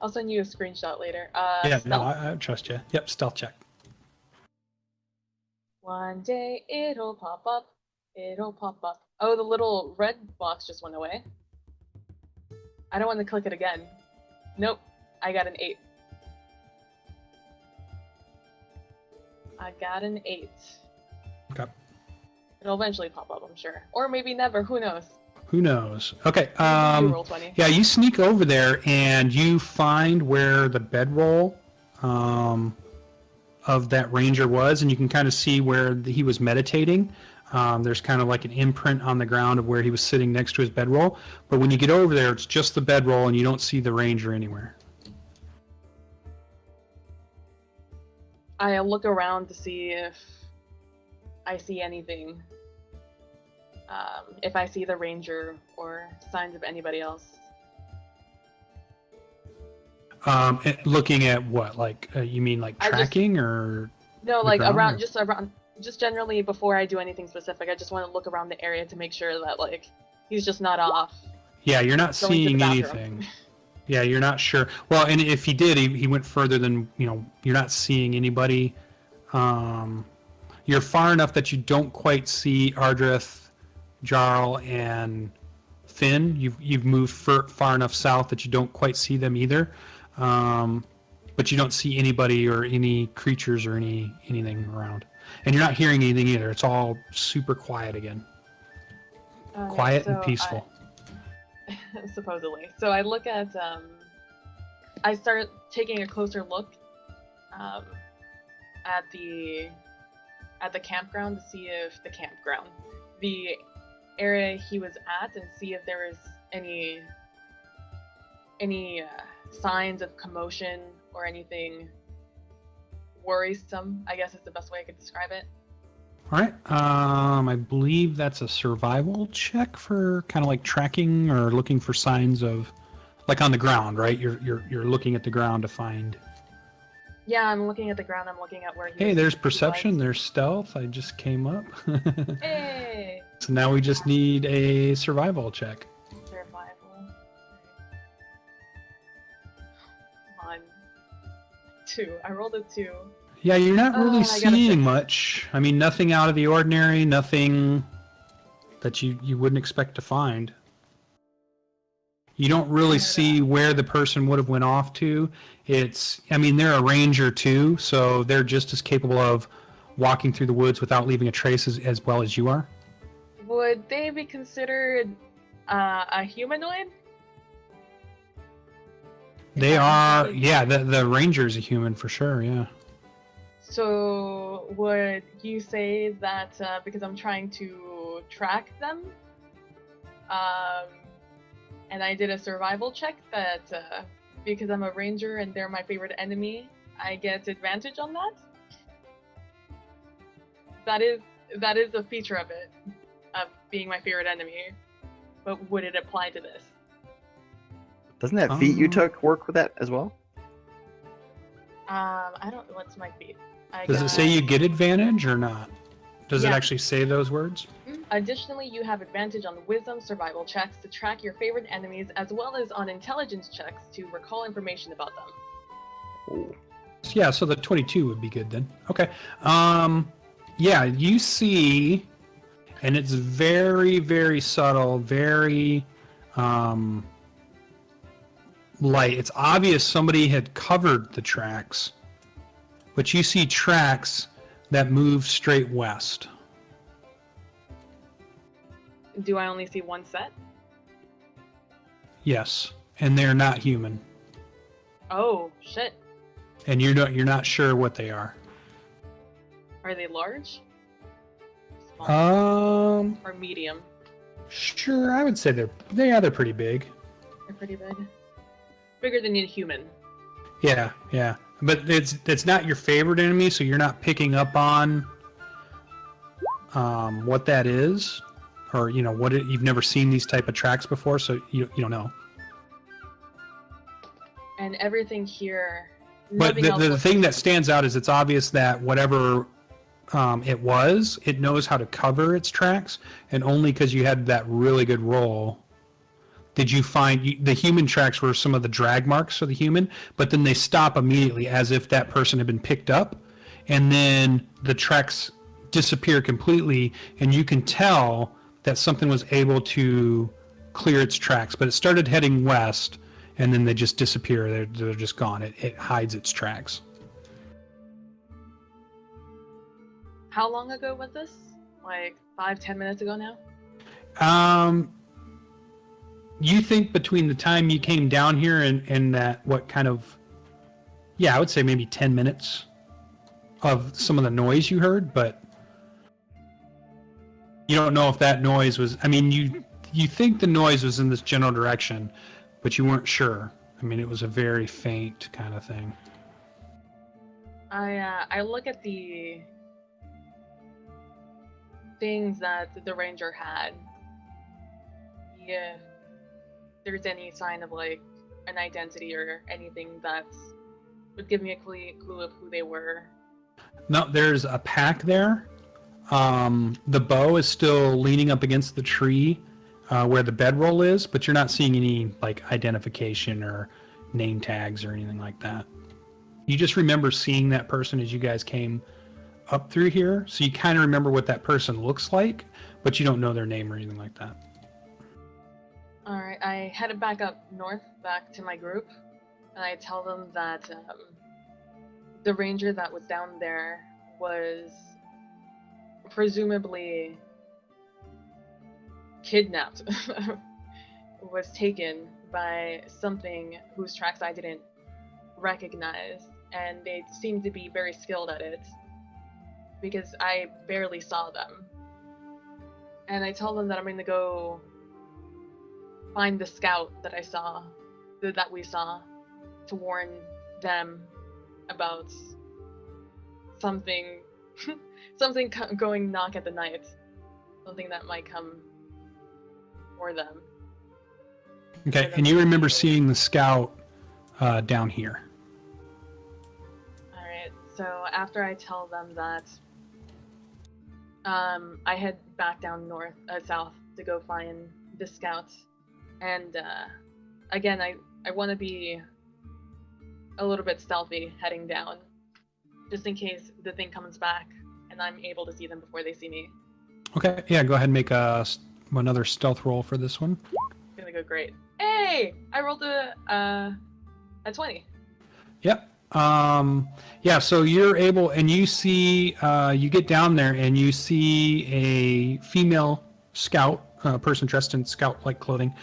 I'll send you a screenshot later. Yeah, stealth. no, I trust you. Yep, stealth check. One day it'll pop up. It'll pop up. Oh, the little red box just went away. I don't want to click it again. Nope, I got an 8. I got an 8. Okay. It'll eventually pop up, I'm sure. Or maybe never, who knows? Who knows? Okay. Roll 20. Yeah, you sneak over there and you find where the bedroll of that ranger was, and you can kind of see where he was meditating. There's kind of like an imprint on the ground of where he was sitting next to his bedroll. But when you get over there, it's just the bedroll and you don't see the ranger anywhere. I look around to see if I see anything. If I see the ranger or signs of anybody else. Looking at what? Like, you mean like tracking or? No, like just generally before I do anything specific, I just want to look around the area to make sure that like he's just not off. Yeah, you're not seeing anything. Yeah, you're not sure. Well, and if he did, he went further than, you're not seeing anybody. you're far enough that you don't quite see Ardreth, Jarral, and Finn. You've moved far enough south that you don't quite see them either. But you don't see anybody or any creatures or anything around. And you're not hearing anything either. It's all super quiet again. Quiet and peaceful. Supposedly. So I look at, I start taking a closer look at the campground to see if the area he was at, and see if there was any signs of commotion or anything worrisome, I guess is the best way I could describe it. All right. I believe that's a survival check for kind of like tracking or looking for signs of, like on the ground, right? You're looking at the ground to find. Yeah, I'm looking at the ground. I'm looking at where he. Hey, there's perception. There's stealth. I just came up. Hey. So now we just need a survival check. Survival. 1, 2. I rolled a 2. Yeah, you're not really seeing much. I mean, nothing out of the ordinary, nothing that you wouldn't expect to find. You don't really see where the person would have went off to. I mean, they're a ranger too, so they're just as capable of walking through the woods without leaving a trace as well as you are. Would they be considered a humanoid? They are, yeah, the ranger is a human for sure, yeah. So would you say that because I'm trying to track them, and I did a survival check, that because I'm a ranger and they're my favorite enemy, I get advantage on that? That is a feature of it, of being my favorite enemy. But would it apply to this? Doesn't that feat you took work with that as well? I don't. What's my feat? Does it say you get advantage or not? Does it actually say those words? Additionally, you have advantage on wisdom survival checks to track your favorite enemies, as well as on intelligence checks to recall information about them. Oh. Yeah, so the 22 would be good then. Okay. Yeah, you see, and it's very, very subtle, very light. It's obvious somebody had covered the tracks, but you see tracks that move straight west. Do I only see one set? Yes, and they're not human. Oh shit! And you're not sure what they are. Are they large? Small? Or medium? Sure, I would say they're pretty big. They're pretty big. Bigger than a human. Yeah. But it's not your favorite enemy, so you're not picking up on what that is, or you've never seen these type of tracks before, so you don't know. And everything here. But the thing that stands out is it's obvious that whatever it knows how to cover its tracks, and only because you had that really good roll did you find the human tracks were some of the drag marks for the human, but then they stop immediately as if that person had been picked up, and then the tracks disappear completely, and you can tell that something was able to clear its tracks, but it started heading west, and then they just disappear. They're just gone. It hides its tracks. How long ago was this? Like 5-10 minutes ago now? You think between the time you came down here and that, what kind of, I would say maybe 10 minutes of some of the noise you heard, but you don't know if that noise was, I mean, you think the noise was in this general direction, but you weren't sure. I mean, it was a very faint kind of thing. I look at the things that the ranger had. Yeah. There's any sign of like an identity or anything that would give me a clue of who they were. No, there's a pack there. The bow is still leaning up against the tree where the bedroll is, but you're not seeing any like identification or name tags or anything like that. You just remember seeing that person as you guys came up through here, so you kind of remember what that person looks like, but you don't know their name or anything like that. All right, I headed back up north, back to my group, and I tell them that the ranger that was down there was presumably kidnapped, was taken by something whose tracks I didn't recognize, and they seemed to be very skilled at it because I barely saw them. And I tell them that I'm going to go find the scout that I saw, that we saw, to warn them about something, something going knock at the night, something that might come for them. Okay, and you remember seeing the scout down here. Alright, so after I tell them that, I head back down south to go find the scouts. And again, I want to be a little bit stealthy heading down, just in case the thing comes back and I'm able to see them before they see me. Okay, yeah, go ahead and make another stealth roll for this one. It's gonna go great. Hey! I rolled a 20. Yep. Yeah, so you're able, and you see, you get down there and you see a female scout, person dressed in scout-like clothing,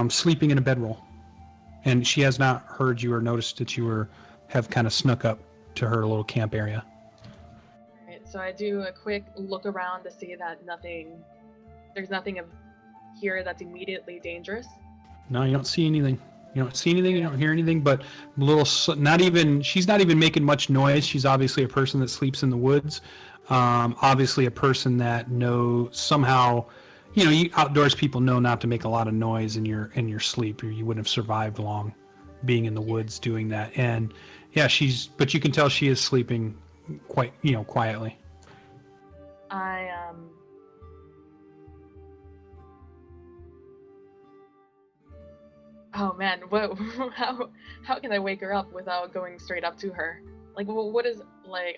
sleeping in a bedroll. And she has not heard you or noticed that you have kind of snuck up to her little camp area. Alright, so I do a quick look around to see that there's nothing here that's immediately dangerous. No, you don't see anything. You don't see anything, you don't hear anything, but she's not even making much noise. She's obviously a person that sleeps in the woods. Obviously a person that somehow, you outdoors people know not to make a lot of noise in your sleep, or you wouldn't have survived long being in the woods doing that. And yeah, but you can tell she is sleeping quite, quietly. Oh man, how can I wake her up without going straight up to her? Like, what is, like,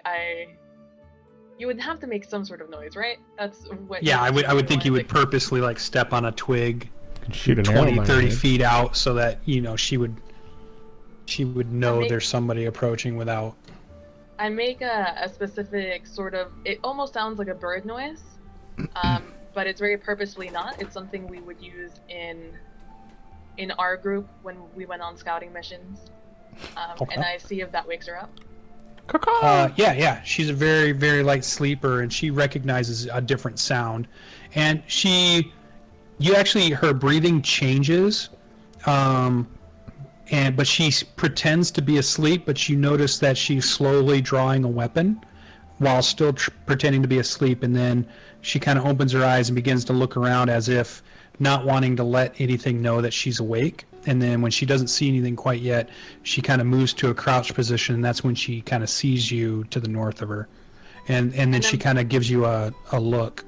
you would have to make some sort of noise, right? That's what. Yeah, I would think you would purposely, like, step on a twig, shoot an 20, arrow 30 feet out, so that, she would know there's somebody approaching without. I make a specific sort of, it almost sounds like a bird noise, but it's very purposefully not. It's something we would use in our group when we went on scouting missions, Okay. and I see if that wakes her up. Yeah, she's a very, very light sleeper, and she recognizes a different sound, and her breathing changes, but she pretends to be asleep, but you notice that she's slowly drawing a weapon while still pretending to be asleep, and then she kind of opens her eyes and begins to look around as if not wanting to let anything know that she's awake. And then when she doesn't see anything quite yet, she kind of moves to a crouched position, and that's when she kind of sees you to the north of her. And then she kind of gives you a look.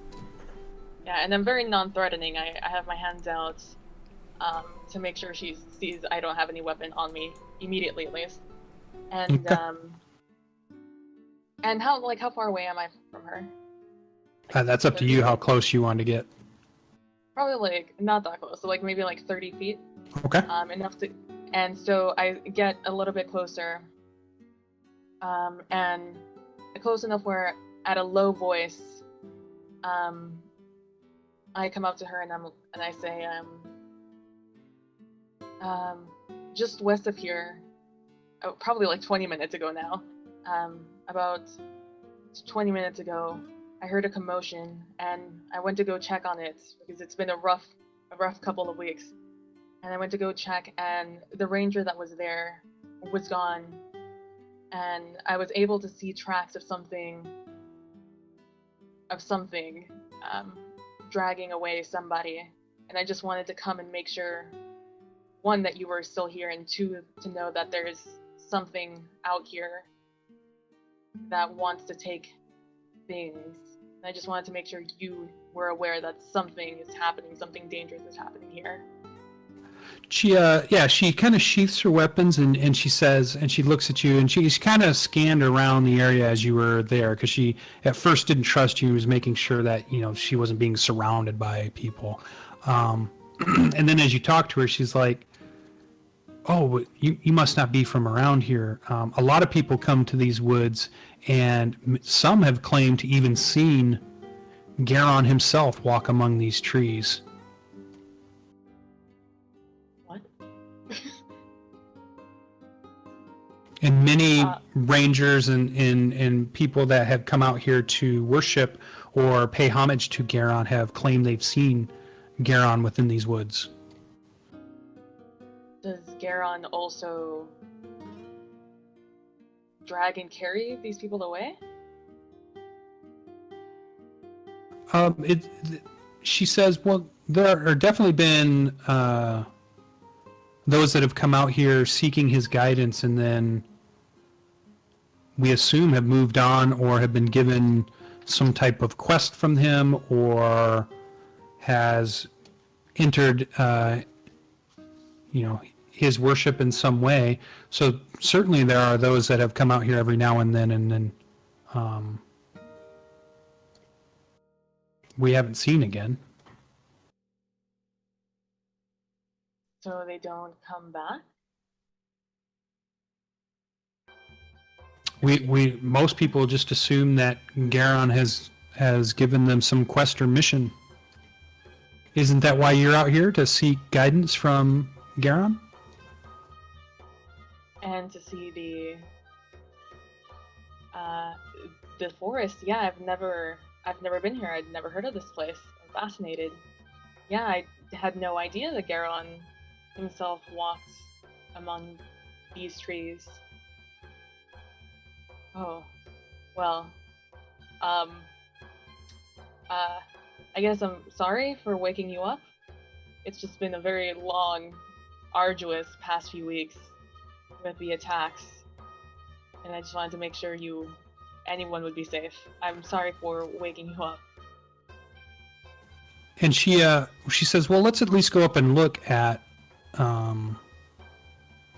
Yeah, and I'm very non-threatening. I have my hands out to make sure she sees I don't have any weapon on me, immediately at least. And Okay. And how far away am I from her? That's up to you how close you want to get. Probably, like, not that close, so like maybe like 30 feet. Okay. Enough to, and so I get a little bit closer, and close enough where at a low voice, I come up to her and I say, just west of here, probably like 20 minutes ago now, about 20 minutes ago, I heard a commotion, and I went to go check on it because it's been a rough couple of weeks. And I went to go check, and the ranger that was there was gone, and I was able to see tracks of something dragging away somebody. And I just wanted to come and make sure, one, that you were still here, and two, to know that there's something out here that wants to take things. And I just wanted to make sure you were aware that something is happening, something dangerous is happening here. She kind of sheaths her weapons and she says, and she looks at you, and she's kind of scanned around the area as you were there, because she at first didn't trust you, was making sure that she wasn't being surrounded by people. And then as you talk to her, she's like, "Oh, you must not be from around here. A lot of people come to these woods, and some have claimed to even seen Garron himself walk among these trees." What? And many rangers and people that have come out here to worship or pay homage to Garron have claimed they've seen Garron within these woods. Does Garron also drag and carry these people away? She says, well, there are definitely been those that have come out here seeking his guidance, and then we assume have moved on or have been given some type of quest from him, or has entered his worship in some way. So certainly there are those that have come out here every now and then we haven't seen again. So they don't come back? We most people just assume that Garron has given them some quest or mission. Isn't that why you're out here, to seek guidance from Garron? And to see the forest. Yeah, I've never been here. I'd never heard of this place. I'm fascinated. Yeah, I had no idea that Garron himself walks among these trees. Oh, well, I guess I'm sorry for waking you up. It's just been a very long, arduous past few weeks with the attacks, and I just wanted to make sure anyone would be safe. I'm sorry for waking you up. And she says, well, let's at least go up and look at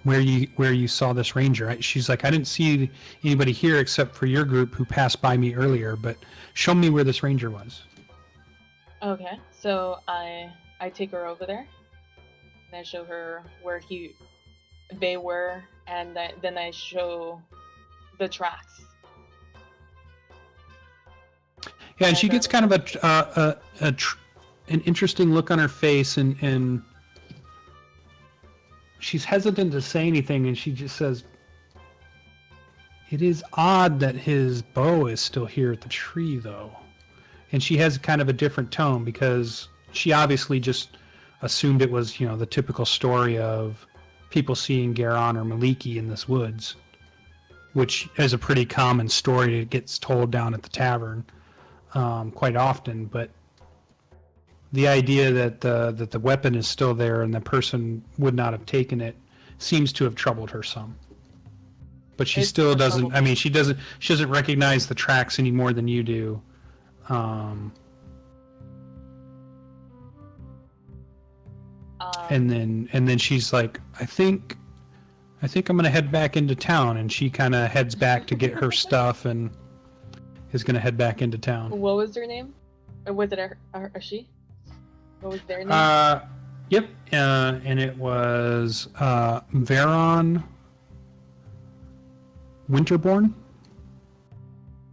where you saw this ranger. She's like, I didn't see anybody here except for your group who passed by me earlier, but show me where this ranger was. Okay, so I take her over there, and I show her where they were, and then I show the tracks. Yeah, and she gets kind of an interesting look on her face, and she's hesitant to say anything, and she just says, "It is odd that his bow is still here at the tree, though." And she has kind of a different tone, because she obviously just assumed it was, the typical story of people seeing Garron or Maliki in this woods, which is a pretty common story that gets told down at the tavern quite often. But the idea that the weapon is still there and the person would not have taken it seems to have troubled her some. But she still doesn't. I mean, she doesn't recognize the tracks any more than you do. And then she's like, I think I'm gonna head back into town, and she kind of heads back to get her stuff and is gonna head back into town. What was their name? Or was it a she? What was their name? Yep. And it was Veron Winterborn.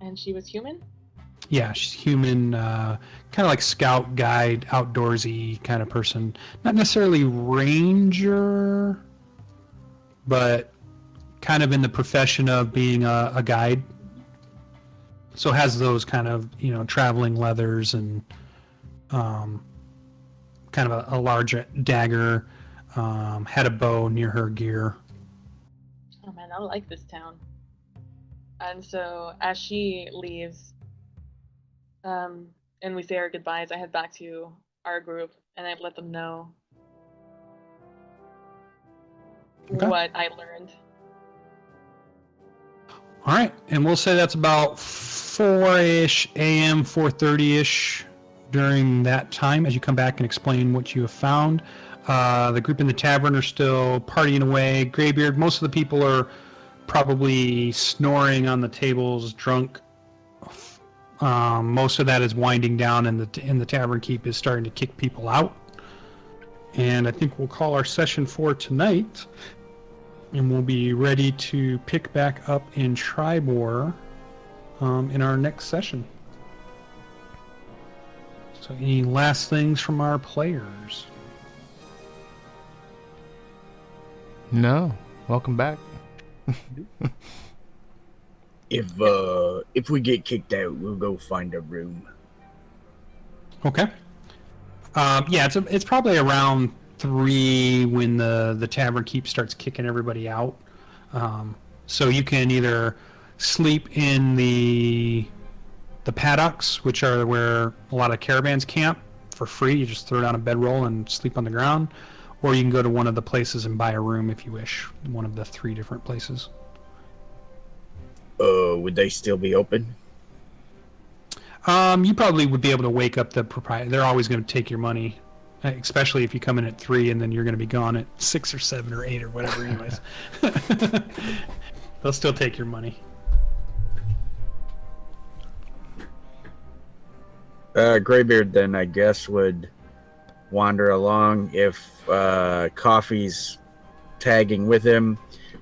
And she was human? Yeah, she's human, kind of like scout, guide, outdoorsy kind of person. Not necessarily ranger, but kind of in the profession of being a guide. So has those kind of, traveling leathers and kind of a large dagger, had a bow near her gear. Oh man, I like this town. And so as she leaves, and we say our goodbyes, I head back to our group and I let them know what I learned. All right, and we'll say that's about 4-ish a.m., 4:30-ish during that time as you come back and explain what you have found. The group in the tavern are still partying away. Greybeard, most of the people are probably snoring on the tables, drunk. Most of that is winding down, and the tavern keep is starting to kick people out. And I think we'll call our session for tonight, and we'll be ready to pick back up in Triboar in our next session. So any last things from our players? No. Welcome back. If we get kicked out, we'll go find a room. Okay. Yeah, it's probably around 3 when the tavern keep starts kicking everybody out. So you can either sleep in the paddocks, which are where a lot of caravans camp for free. You just throw down a bedroll and sleep on the ground, or you can go to one of the places and buy a room if you wish. One of the 3 different places. Would they still be open? You probably would be able to wake up the proprietor. They're always going to take your money, especially if you come in at 3 and then you're going to be gone at 6 or 7 or 8 or whatever. Anyways, they'll still take your money. Greybeard then, I guess, would wander along. If Coffee's tagging with him,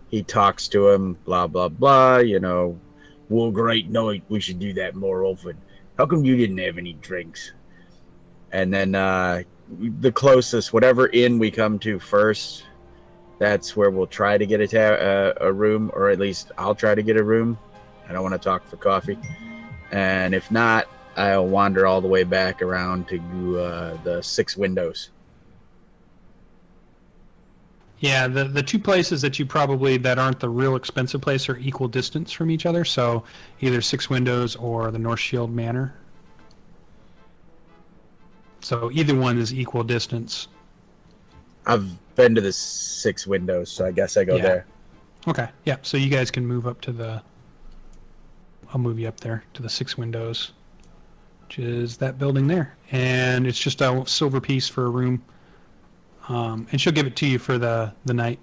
he talks to him, blah, blah, blah, well, great night, we should do that more often. How come you didn't have any drinks? And then the closest, whatever inn we come to first, that's where we'll try to get a room, or at least I'll try to get a room. I don't want to talk for Coffee. And if not, I'll wander all the way back around to the 6 windows. Yeah, the 2 places that aren't the real expensive place are equal distance from each other, so either 6 Windows or the North Shield Manor. So either one is equal distance. I've been to the 6 Windows, so I guess I go there. Okay, yeah, so you guys can move up to I'll move you up there to the 6 Windows, which is that building there. And it's just a silver piece for a room. And she'll give it to you for the night